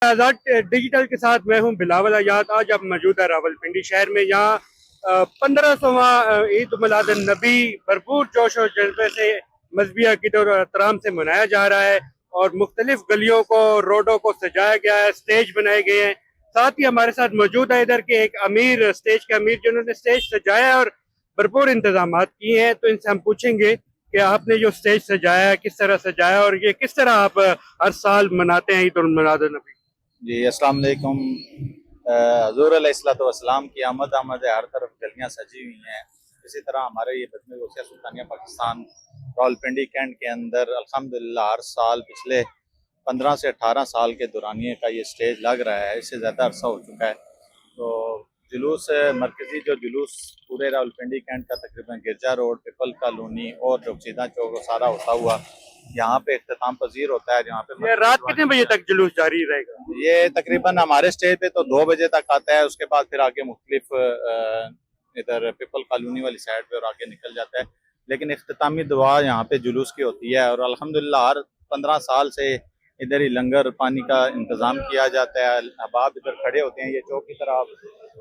आज़ाद digital के साथ मैं हूं बिलावल आजाद। आज आप मौजूद है रावलपिंडी शहर में। यहाँ 1500वां ईद मिलाद नबी भरपूर जोश और जज्बे से मजहबी अकीदत और एहतराम से मनाया जा रहा है और मुख्तलिफ गलियों को रोडों को सजाया गया है, स्टेज बनाए गए हैं। साथ ही हमारे साथ मौजूद है इधर के एक अमीर, स्टेज के अमीर, जिन्होंने स्टेज सजाया और भरपूर इंतजाम किए हैं। तो इनसे हम पूछेंगे कि आपने जो स्टेज सजाया है किस तरह सजाया और ये किस तरह आप हर साल मनाते हैं ईद उल मिलाद नबी। जी अस्सलाम वालेकुम। हज़ूर अलैहिस्सलाम की आमद है, हर तरफ गलियां सजी हुई हैं। इसी तरह हमारे ये बज़्म गौसिया सुल्तानिया पाकिस्तान रावलपिंडी कैंट के अंदर अल्हम्दुलिल्लाह हर साल पिछले 15 से 18 साल के दौरानिए का ये स्टेज लग रहा है। इससे ज़्यादा अरसा हो चुका है। तो जुलूस मरकज़ी जो जुलूस पूरे रावलपिंडी कैंट का तकरीबन गिरजा रोड, पिपल कॉलोनी और चौकीदा चौक सारा होता हुआ यहाँ पे इख्तिताम पजीर होता है। जहाँ पे रात कितने बजे तक जुलूस जारी रहेगा? ये तकरीबन हमारे स्टेज पे तो 2 बजे तक आता है। उसके बाद फिर आगे मुख्तलिफ इधर पिपल कॉलोनी वाली साइड पे और आगे निकल जाता है। लेकिन इख्तितामी दुआ यहाँ पे जुलूस की होती है और अल्हम्दुलिल्लाह हर 15 साल से इधर ही लंगर पानी का इंतज़ाम किया जाता है। अहबाब इधर खड़े होते हैं, ये चौक की तरफ,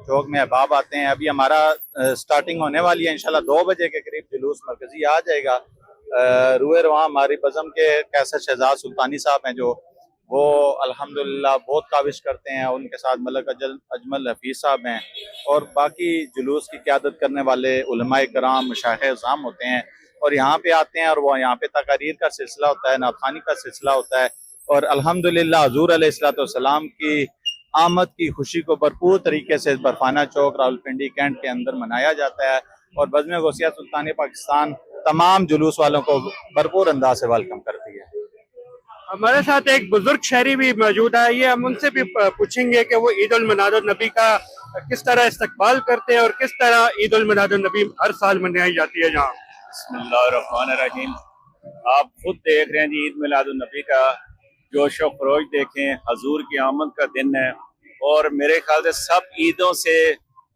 चौक में अहबाब आते हैं। अभी हमारा स्टार्टिंग होने वाली है, इंशाल्लाह 2 बजे के करीब जुलूस मरकजी आ जाएगा। रूए रवां हमारी बज़म के कैसर शहजाद सुल्तानी साहब हैं जो वो अल्हम्दुलिल्लाह बहुत काविश करते हैं। उनके साथ मलक अजमल हफीज़ साहब हैं और बाकी जुलूस की क़यादत करने वाले उलमाए कराम मशाइख़ इज़ाम होते हैं और यहाँ पे आते हैं और वो यहाँ पे तकारीर का सिलसिला होता है, नाख़वानी का सिलसिला होता है और अल्हम्दुलिल्लाह हुज़ूर अलैहिस्सलाम की आमद की खुशी को भरपूर तरीके से बरफाना चौक रावलपिंडी कैंट के अंदर मनाया जाता है और बज़्म गौसिया सुल्तानिया पाकिस्तान तमाम जुलूस वालों को भरपूर अंदाज से वेलकम करती है। हमारे साथ एक बुजुर्ग शहरी भी मौजूद है, ये हम उनसे भी पूछेंगे कि वो ईद उल मिलाद नबी का किस तरह इस्तकबाल करते हैं और किस तरह ईद उल मिलाद नबी हर साल मनाई जाती है। जहाँ बिस्मिल्लाहिर्रहमानिर्रहीम, आप खुद देख रहे हैं जी, ईद मिलाद नबी का जोश व खरोश देखें। हजूर की आमद का दिन है और मेरे ख्याल से सब ईदों से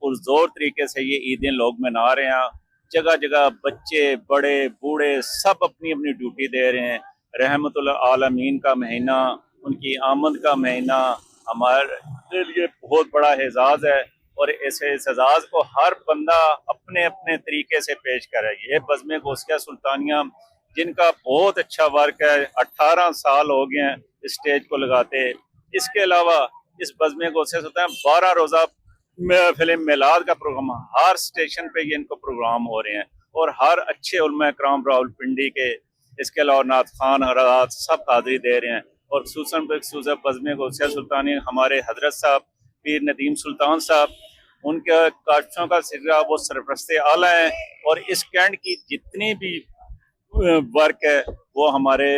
पुरजोर तरीके से ये ईदें लोग मना रहे हैं। जगह जगह बच्चे, बड़े, बूढ़े सब अपनी अपनी ड्यूटी दे रहे हैं। रहमतुल आलमीन का महीना, उनकी आमद का महीना हमारे लिए बहुत बड़ा एजाज़ है और इस एजाज़ को हर बंदा अपने अपने तरीके से पेश करे। ये बज़्म गौसिया सुल्तानिया जिनका बहुत अच्छा वर्क है, 18 साल हो गए हैं इस स्टेज को लगाते। इसके अलावा इस बज़्म गौसिया सुल्तानिया 12 रोज़ा फिल्म मिलाद का प्रोग्राम हर स्टेशन पे ये इनको प्रोग्राम हो रहे हैं और हर अच्छे उलमा कराम रावलपिंडी के, इसके अलावा नात खान हजरात सब हाजिरी दे रहे हैं और खुसूसन बज़्म गौसिया सुल्तानी हमारे हजरत साहब पीर नदीम सुल्तान साहब, उनके काशों का सिलसिला वो सरपरस्ते आला हैं और इस कैंट की जितनी भी वर्क है वो हमारे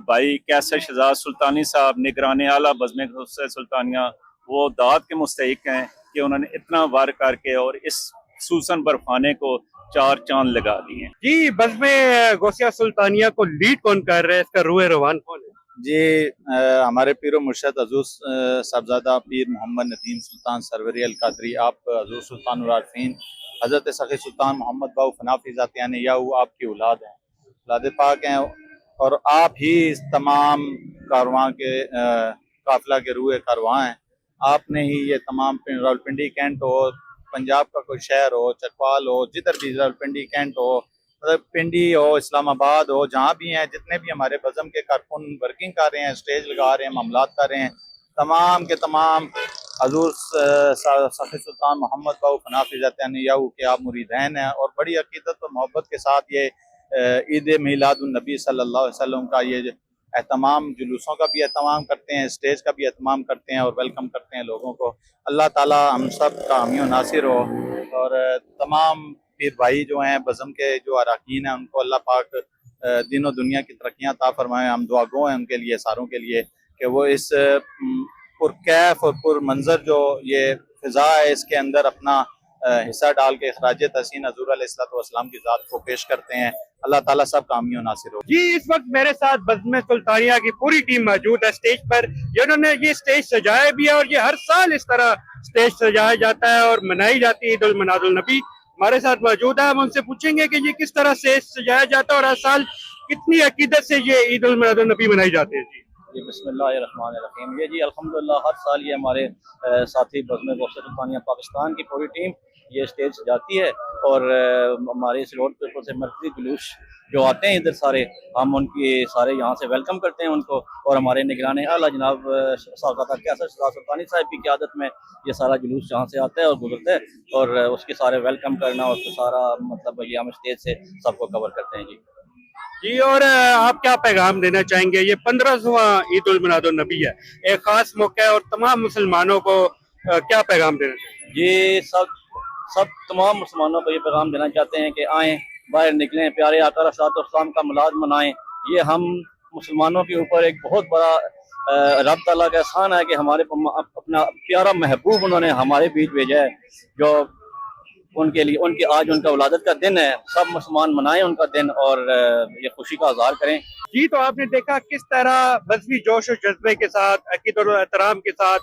भाई कैसर शहजाद सुल्तानी साहब निगरान आला बज़्म गौसिया सुल्तानिया वो दाद के मुस्तहिक हैं कि उन्होंने इतना वर्क करके और इस सूसन बर्फाने को 4 चांद लगा दिए। जी, बज़्म गौसिया सुल्तानिया को लीड कौन कर रहे हैं, इसका रूए रवान कौन है? जी हमारे पीर मुर्शद हजूर साहबजादा पीर मोहम्मद नदीम सुल्तान सरवरी अल कादरी, आप हजूर सुल्तान उल-आरिफीन हज़रत सखी सुल्तान मोहम्मद बाऊ फनाफी ज़ातियाने याहू आपकी औलाद हैं, औलाद पाक हैं और आप ही इस तमाम कारवां के काफिला के रूए कारवां हैं। आपने ही ये तमाम रावलपिंडी कैंट हो, पंजाब का कोई शहर हो, चकवाल हो, जिधर भी रावलपिंडी कैंट हो, मतलब पिंडी हो, इस्लामाबाद हो, जहाँ भी हैं, जितने भी हमारे बज़म के कारकुन वर्किंग कर रहे हैं, स्टेज लगा रहे हैं, मामलात कर रहे हैं, तमाम के तमाम हजूर सखी सुल्तान मोहम्मद बाऊ फनाफी ज़ातियाने याहू के आप मुरीदैन हैं और बड़ी अकीदत और मोहब्बत के साथ ये ईद मिलादुन नबी सल्लल्लाहु अलैहि वसल्लम का ये एहतमाम, जुलूसों का भी एहतमाम करते हैं, स्टेज का भी एहतमाम करते हैं और वेलकम करते हैं लोगों को। अल्लाह ताला हम सब का हामी और नासिर हो और तमाम पीर भाई जो हैं बज़म के जो अरकान हैं उनको अल्लाह पाक दीन और दुनिया की तरक्कियाँ अता फरमाएं। हम दुआ गो हैं उनके लिए, सारों के लिए, कि वो इस पुरकैफ और पुरमंजर जो ये फ़िज़ा है इसके अंदर अपना हिस्सा डाल के खराज तहसीन हज़ूर अलैहिस्सलाम की ज़ात को पेश करते हैं। अल्लाह ताला सब कामी और नासिर हो। जी, इस वक्त मेरे साथ बज़्म सुल्तानिया की पूरी टीम मौजूद है स्टेज पर, जिन्होंने ये स्टेज सजाया भी है और ये हर साल इस तरह स्टेज सजाया जाता है और मनाई जाती है ईद उल मिलाद नबी। हमारे साथ मौजूद है, हम उनसे पूछेंगे कि ये किस तरह से सजाया जाता है और हर साल कितनी अकीदत से ये ईद उल मिलाद नबी मनाई जाती है। जी جی बिस्मिल्लाहिर्रहमानिर्रहीम। ये जी अल्हम्दुलिल्लाह हर साल ये हमारे साथी बज़्म गौसे सुल्तानिया पाकिस्तान की पूरी टीम ये स्टेज सजाती है और हमारे इस रोड पे से मरकज़ी जुलूस जो आते हैं इधर सारे, हम उनकी सारे यहाँ से वेलकम करते हैं उनको, और हमारे निगरान आला जनाब साहब कैसर सुल्तानी साहब की क़यादत में ये सारा जुलूस यहाँ से आता है और गुजरता है, और उसके सारे वेलकम करना, उसको सारा मतलब ये हम स्टेज से सबको कवर करते हैं जी। जी, और आप क्या पैगाम देना चाहेंगे? ये 15वां ईद उल मिलादुन नबी है, एक खास मौका है और तमाम मुसलमानों को क्या पैगाम देना चाहेंगे? ये सब तमाम मुसलमानों को ये पैगाम देना चाहते हैं कि आएँ, बाहर निकलें, प्यारे आका अलैहिस्सलाम का मिलाद मनाएं। ये हम मुसलमानों के ऊपर एक बहुत बड़ा रब ताला का एहसान है कि हमारे अपना प्यारा महबूब उन्होंने हमारे बीच भेजा है, जो उनके लिए उनकी आज उनका विलादत का दिन है। सब मुसलमान मनाएं उनका दिन और ये खुशी का इज़हार करें। जी, तो आपने देखा किस तरह मज़हबी जोश और जज्बे के साथ, अकीदत और एहतराम के साथ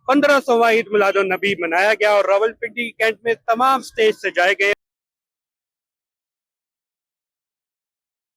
15वां ईद मिलादुन नबी मनाया गया और रावलपिंडी कैंट में तमाम स्टेज सजाए गए।